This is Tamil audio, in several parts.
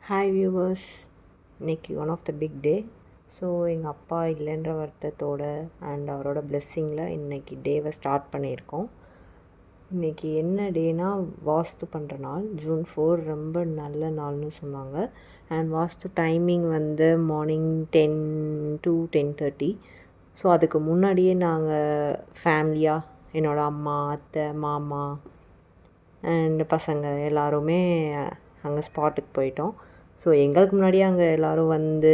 ஹாய் வியூவர்ஸ், இன்றைக்கி one of the big day. So எங்கள் அப்பா இல்லைன்ற வருத்தத்தோட அண்ட் அவரோட பிளெஸ்ஸிங்கில் இன்றைக்கி டேவை ஸ்டார்ட் பண்ணியிருக்கோம். இன்றைக்கி என்ன டேனா வாஸ்து பண்ணுற நாள். June 4 ரொம்ப நல்ல நாள்னு சொன்னாங்க. அண்ட் வாஸ்து டைமிங் வந்து மார்னிங் 10 to 10:30. ஸோ அதுக்கு முன்னாடியே நாங்கள் ஃபேமிலியாக என்னோடய அம்மா, அத்தை, மாமா அண்ட் பசங்க எல்லாருமே அங்கே ஸ்பாட்டுக்கு போயிட்டோம். ஸோ எங்களுக்கு முன்னாடியே அங்கே எல்லோரும் வந்து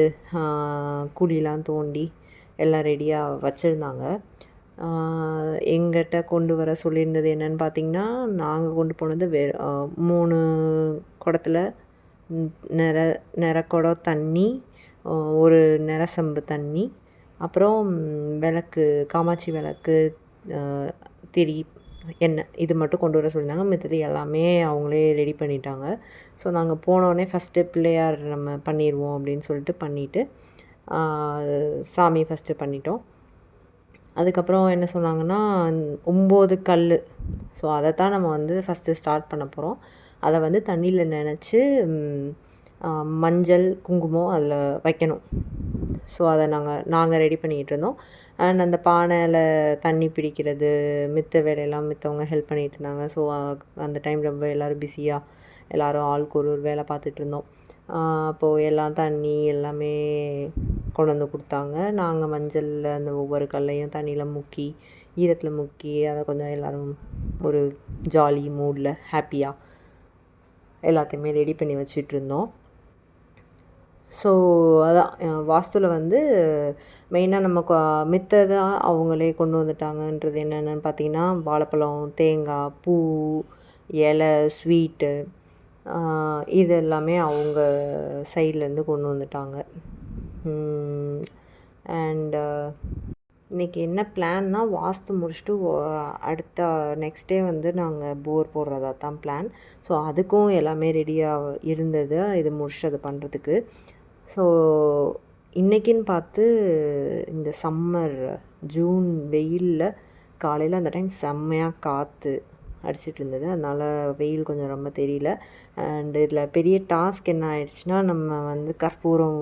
குழிலாம் தோண்டி எல்லாம் ரெடியாக வச்சுருந்தாங்க. எங்கிட்ட கொண்டு வர சொல்லியிருந்தது என்னென்னு பார்த்திங்கன்னா, நாங்கள் கொண்டு போனது 3 குடத்துல நிறக்குடம் தண்ணி, ஒரு நிறசம்பு தண்ணி, அப்புறம் விளக்கு, காமாட்சி விளக்கு, திரி, எண்ணெய், இது மட்டும் கொண்டு வர சொல்லியிருந்தாங்க. மித்தது எல்லாமே அவங்களே ரெடி பண்ணிட்டாங்க. ஸோ நாங்கள் போனோடனே ஃபஸ்ட்டு பிள்ளையார் நம்ம பண்ணிடுவோம் அப்படின்னு சொல்லிட்டு பண்ணிவிட்டு சாமி ஃபஸ்ட்டு பண்ணிட்டோம். அதுக்கப்புறம் என்ன சொன்னாங்கன்னா 9 கல். ஸோ அதை தான் நம்ம வந்து ஃபஸ்ட்டு ஸ்டார்ட் பண்ண போகிறோம். அதை வந்து தண்ணியில் நனைச்சி மஞ்சள், குங்குமம் அதில் வைக்கணும். ஸோ அதை நாங்கள் ரெடி பண்ணிகிட்டு இருந்தோம். அண்ட் அந்த பானையில் தண்ணி பிடிக்கிறது, மித்த வேலையெல்லாம் மித்தவங்க ஹெல்ப் பண்ணிகிட்டு இருந்தாங்க. ஸோ அந்த டைம் ரொம்ப எல்லோரும் பிஸியாக எல்லோரும் ஆளுக்கு ஒரு வேலை பார்த்துட்ருந்தோம். அப்போது எல்லாம் தண்ணி எல்லாமே கொண்டு வந்து கொடுத்தாங்க. நாங்கள் மஞ்சளில் அந்த ஒவ்வொரு கல்லையும் தண்ணியில் முக்கி, ஈரத்தில் முக்கி, அதை கொஞ்சம் எல்லோரும் ஒரு ஜாலி மூடில் ஹாப்பியாக எல்லாத்தையுமே ரெடி பண்ணி வச்சிட்ருந்தோம். ஸோ அதான் வாஸ்துவில் வந்து மெயினாக நம்ம மித்ததாக அவங்களே கொண்டு வந்துட்டாங்கன்றது என்னென்னு பார்த்திங்கன்னா, வாழைப்பழம், தேங்காய், பூ, இலை, ஸ்வீட்டு, இது எல்லாமே அவங்க சைட்லேருந்து கொண்டு வந்துட்டாங்க. அண்டு இன்றைக்கி என்ன பிளான்னா, வாஸ்து முடிச்சுட்டு அடுத்த நெக்ஸ்ட் டே வந்து நாங்கள் போர் போடுறதா தான் பிளான். ஸோ அதுக்கும் எல்லாமே ரெடியாக இருந்தது, இது முடிச்சுட்டு அது பண்ணுறதுக்கு. ஸோ இன்றைக்கின்னு பார்த்து இந்த சம்மர் ஜூன் வெயிலில் காலையில் அந்த டைம் செம்மையாக காற்று அடிச்சிட்டு இருந்தது. அதனால் வெயில் கொஞ்சம் ரொம்ப தெரியல. அண்டு இதில் பெரிய டாஸ்க் என்ன ஆயிடுச்சுன்னா, நம்ம வந்து கற்பூரம்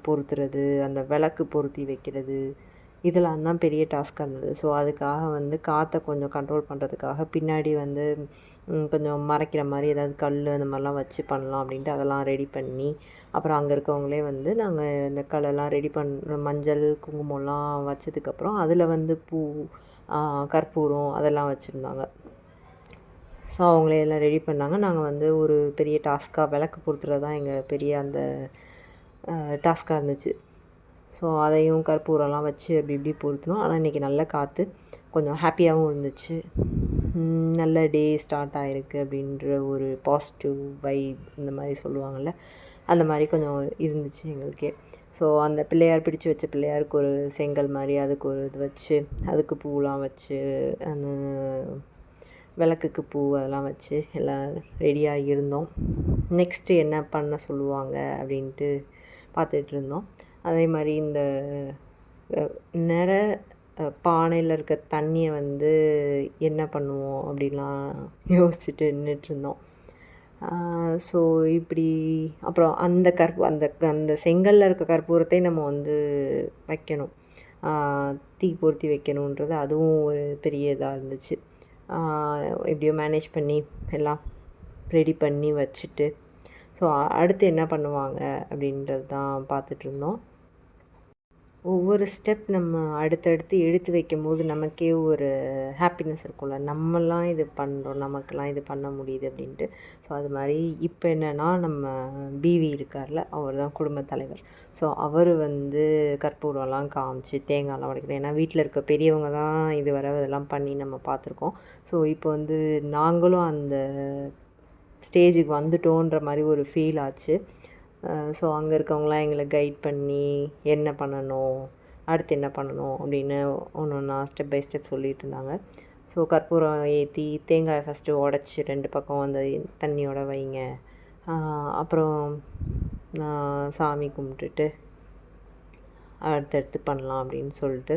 பொருத்துறது, அந்த விளக்கு பொருத்தி வைக்கிறது, இதெல்லாம் தான் பெரிய டாஸ்க்காக இருந்தது. ஸோ அதுக்காக வந்து காற்றை கொஞ்சம் கண்ட்ரோல் பண்ணுறதுக்காக பின்னாடி வந்து கொஞ்சம் மறைக்கிற மாதிரி ஏதாவது கல் அந்த மாதிரிலாம் வச்சு பண்ணலாம் அப்படின்ட்டு அதெல்லாம் ரெடி பண்ணி, அப்புறம் அங்கே இருக்கவங்களே வந்து நாங்கள் இந்த கல்லெல்லாம் ரெடி மஞ்சள், குங்குமம்லாம் வச்சதுக்கப்புறம் அதில் வந்து பூ, கற்பூரம் அதெல்லாம் வச்சுருந்தாங்க. ஸோ அவங்களே எல்லாம் ரெடி பண்ணாங்க. நாங்கள் வந்து ஒரு பெரிய டாஸ்க்காக விளக்கு பொறுத்துறது தான் எங்கள் பெரிய அந்த டாஸ்க்காக இருந்துச்சு. ஸோ அதையும் கற்பூரம்லாம் வச்சு அப்படி இப்படி பொறுத்தணும். ஆனால் இன்றைக்கி நல்ல காற்று, கொஞ்சம் ஹாப்பியாகவும் இருந்துச்சு. நல்ல டே ஸ்டார்ட் ஆகிருக்கு அப்படின்ற ஒரு பாசிட்டிவ் வைப் இந்த மாதிரி சொல்லுவாங்கள்ல, அந்த மாதிரி கொஞ்சம் இருந்துச்சு எங்களுக்கே. ஸோ அந்த பிள்ளையார் பிடிச்சி வச்ச பிள்ளையாருக்கு ஒரு செங்கல் மாதிரி அதுக்கு ஒரு இது வச்சு, அதுக்கு பூலாம் வச்சு, அந்த விளக்குக்கு பூ அதெல்லாம் வச்சு எல்லாம் ரெடியாக இருந்தோம். நெக்ஸ்ட்டு என்ன பண்ண சொல்லுவாங்க அப்படின்ட்டு பார்த்துட்டு இருந்தோம். அதே மாதிரி இந்த பானையில் இருக்க தண்ணியை வந்து என்ன பண்ணுவோம் அப்படின்லாம் யோசிச்சுட்டு நின்றுட்டுருந்தோம். ஸோ இப்படி அப்புறம் அந்த அந்த செங்கல்லில் இருக்க கற்பூரத்தை நம்ம வந்து வைக்கணும், தீ பொருத்தி வைக்கணுன்றது அதுவும் ஒரு பெரிய இதாக இருந்துச்சு. எப்படியோ மேனேஜ் பண்ணி எல்லாம் ரெடி பண்ணி வச்சுட்டு, ஸோ அடுத்து என்ன பண்ணுவாங்க அப்படின்றது தான் பார்த்துட்ருந்தோம். ஒவ்வொரு ஸ்டெப் நம்ம அடுத்தடுத்து எடுத்து வைக்கும்போது நமக்கே ஒரு ஹாப்பினஸ் இருக்கும்ல, நம்மலாம் இது பண்ணுறோம், நமக்கெல்லாம் இது பண்ண முடியுது அப்படின்ட்டு. ஸோ அது மாதிரி இப்போ என்னென்னா, நம்ம பிவி இருக்கார்ல, அவர் தான் குடும்பத் தலைவர். ஸோ அவர் வந்து கற்பூரம்லாம் காமிச்சு தேங்காய்லாம் உடைக்கணும். ஏன்னா வீட்டில் இருக்க பெரியவங்க தான் இது வர இதெல்லாம் பண்ணி நம்ம பார்த்துருக்கோம். ஸோ இப்போ வந்து நாங்களும் அந்த ஸ்டேஜுக்கு வந்துட்டோன்ற மாதிரி ஒரு ஃபீல் ஆச்சு. ஸோ அங்கே இருக்கவங்களாம் எங்களை கைட் பண்ணி என்ன பண்ணணும், அடுத்து என்ன பண்ணணும் அப்படின்னு ஒன்று ஒன்றா ஸ்டெப் பை ஸ்டெப் சொல்லிகிட்டு இருந்தாங்க. ஸோ கற்பூரம் ஏற்றி தேங்காயை ஃபஸ்ட்டு உடச்சி 2 பக்கம் அந்த தண்ணியோட வைங்க, அப்புறம் சாமி கும்பிட்டுட்டு அடுத்தடுத்து பண்ணலாம் அப்படின்னு சொல்லிட்டு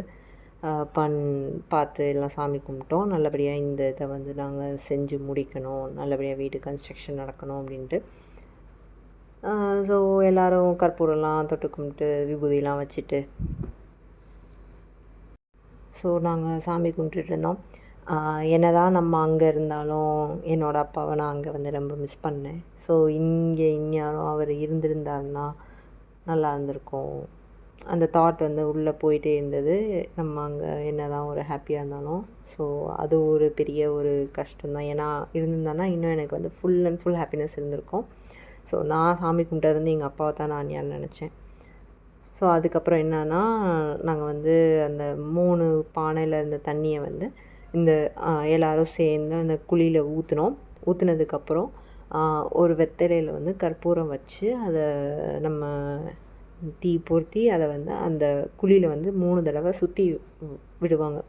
பார்த்து எல்லாம் சாமி கும்பிட்டோம். நல்லபடியாக இந்த இதை வந்து நாங்கள் செஞ்சு முடிக்கணும், நல்லபடியாக வீடு கன்ஸ்ட்ரக்ஷன் நடக்கணும் அப்படின்ட்டு. ஸோ எல்லோரும் கற்பூரம்லாம் தொட்டு கும்பிட்டு விபூதிலாம் வச்சுட்டு ஸோ நாங்கள் சாமி கும்பிட்டுட்டு இருந்தோம். என்ன தான் நம்ம அங்கே இருந்தாலும் என்னோடய அப்பாவை நான் அங்கே வந்து ரொம்ப மிஸ் பண்ணேன். ஸோ இங்கே இந்நேரம் அவர் இருந்திருந்தாருன்னா நல்லா இருந்திருக்கும். அந்த தாட் வந்து உள்ளே போயிட்டே இருந்தது. நம்ம அங்கே என்ன தான் ஒரு ஹாப்பியாக இருந்தாலும் ஸோ அது ஒரு பெரிய ஒரு கஷ்டம்தான். ஏன்னா இருந்திருந்தானா இன்னும் எனக்கு வந்து ஃபுல் அண்ட் ஃபுல் ஹாப்பினஸ் இருந்திருக்கும். ஸோ நான் சாமி கும்பிட்டது வந்து எங்கள் அப்பாவை தான் நான் ஞான் நினச்சேன். ஸோ அதுக்கப்புறம் என்னன்னா நாங்கள் வந்து அந்த 3 பானையில் இருந்த தண்ணியை வந்து இந்த எல்லோரும் சேர்ந்து அந்த குழியில் ஊற்றினோம். ஊற்றுனதுக்கப்புறம் ஒரு வெத்தலையில் வந்து கற்பூரம் வச்சு அதை நம்ம தீ பொருத்தி அதை வந்து அந்த குழியில் வந்து 3 தடவை சுற்றி விடுவாங்க.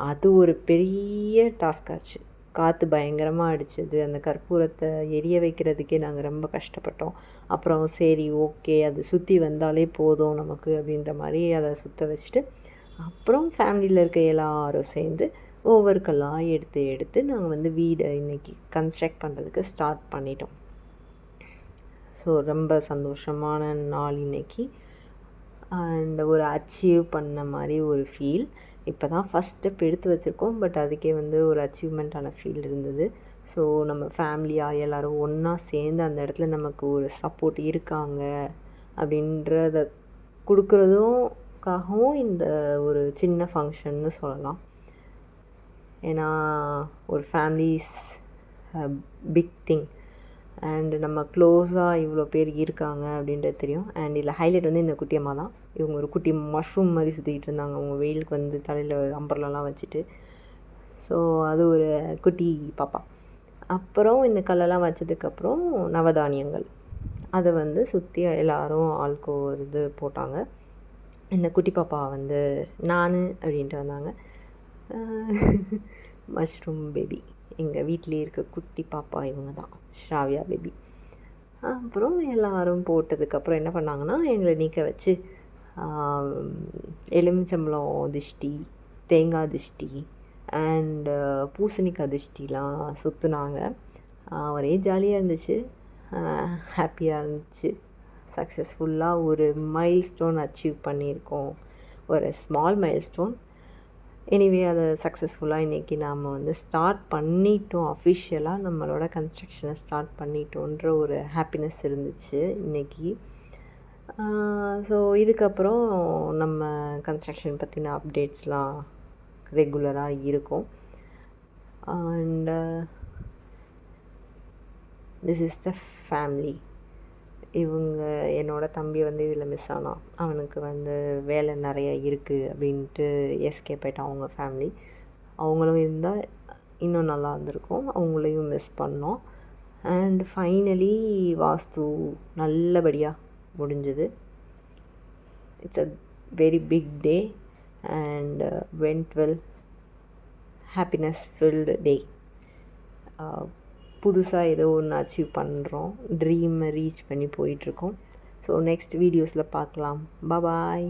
அது ஒரு பெரிய டாஸ்க் ஆச்சு. காற்று பயங்கரமாக அடிச்சது. அந்த கற்பூரத்தை எரிய வைக்கிறதுக்கே நாங்கள் ரொம்ப கஷ்டப்பட்டோம். அப்புறம் சரி ஓகே அது சுற்றி வந்தாலே போதும் நமக்கு அப்படின்ற மாதிரி அதை சுற்ற வச்சுட்டு அப்புறம் ஃபேமிலியில் இருக்க எல்லோரும் சேர்ந்து ஒவ்வொரு கல்லாக எடுத்து எடுத்து நாங்கள் வந்து வீடை இன்றைக்கி கன்ஸ்ட்ரக்ட் பண்ணுறதுக்கு ஸ்டார்ட் பண்ணிட்டோம். ஸோ ரொம்ப சந்தோஷமான நாள் இன்றைக்கி. அண்ட் ஒரு அச்சீவ் பண்ண மாதிரி ஒரு ஃபீல். இப்போ தான் ஃபஸ்ட் ஸ்டெப் எடுத்து வச்சுருக்கோம். பட் அதுக்கே வந்து ஒரு அச்சீவ்மெண்ட்டான ஃபீல் இருந்தது. ஸோ நம்ம ஃபேமிலியாக எல்லோரும் ஒன்றா சேர்ந்து அந்த இடத்துல நமக்கு ஒரு சப்போர்ட் இருக்காங்க அப்படின்றத கொடுக்குறதுக்காகவும் இந்த ஒரு சின்ன ஃபங்க்ஷன்னு சொல்லலாம். ஏன்னா ஒரு ஃபேமிலிஸ் பிக் திங் அண்டு நம்ம க்ளோஸாக இவ்வளோ பேர் இருக்காங்க அப்படின்றது தெரியும். அண்ட் இதில் ஹைலைட் வந்து இந்த குட்டி அம்மா தான். இவங்க ஒரு குட்டி மஷ்ரூம் மாதிரி சுற்றிக்கிட்டு இருந்தாங்க. அவங்க வெயிலுக்கு வந்து தலையில் அம்பர்லாம் வச்சுட்டு. ஸோ அது ஒரு குட்டி பாப்பா. அப்புறம் இந்த கல்லெல்லாம் வச்சதுக்கப்புறம் நவதானியங்கள் அதை வந்து சுற்றி எல்லோரும் ஆளுக்கு ஒரு இது போட்டாங்க. இந்த குட்டி பாப்பா வந்து நான் அப்படின்ட்டு வந்தாங்க. மஷ்ரூம் பேபி எங்கள் வீட்டிலே இருக்க குட்டி பாப்பா இவங்க தான், ஸ்ராவியா பேபி. அப்புறம் எல்லோரும் போட்டதுக்கப்புறம் என்ன பண்ணாங்கன்னா எங்களை நிற்க வச்சு எலுமிச்சம்பழம் திஷ்டி, தேங்காய் திஷ்டி அண்டு பூசணிக்காய் திஷ்டிலாம் சுற்றுனாங்க. ஒரே ஜாலியாக இருந்துச்சு, ஹாப்பியாக இருந்துச்சு. சக்ஸஸ்ஃபுல்லாக ஒரு மைல்ஸ்டோன் அச்சீவ் பண்ணியிருக்கோம். ஒரு ஸ்மால் மைல்ஸ்டோன். எனிவே அதை சக்ஸஸ்ஃபுல்லாக இன்றைக்கி நாம் வந்து ஸ்டார்ட் பண்ணிட்டோம். அஃபிஷியலாக நம்மளோட கன்ஸ்ட்ரக்ஷனை ஸ்டார்ட் பண்ணிட்டோன்ற ஒரு ஹாப்பினஸ் இருந்துச்சு இன்றைக்கி. ஸோ இதுக்கப்புறம் நம்ம கன்ஸ்ட்ரக்ஷன் பற்றின அப்டேட்ஸ்லாம் ரெகுலராக இருக்கும். And this is the family. இவங்க என்னோடய தம்பி வந்து இதில் மிஸ் ஆனான். அவனுக்கு வந்து வேலை நிறைய இருக்குது அப்படின்ட்டு எஸ்கேப் ஆகிட்டான் அவங்க ஃபேமிலி. அவங்களும் இருந்தால் இன்னும் நல்லா இருந்திருக்கும். அவங்களையும் மிஸ் பண்ணோம். அண்ட் ஃபைனலி வாஸ்து நல்லபடியாக முடிஞ்சது. It's a very big day and went well. Happiness filled day. புதுசாக ஏதோ ஒன்று அச்சீவ் பண்ணுறோம். ட்ரீமை ரீச் பண்ணி போயிட்டுருக்கோம். ஸோ நெக்ஸ்ட் வீடியோஸில் பார்க்கலாம். பாய்.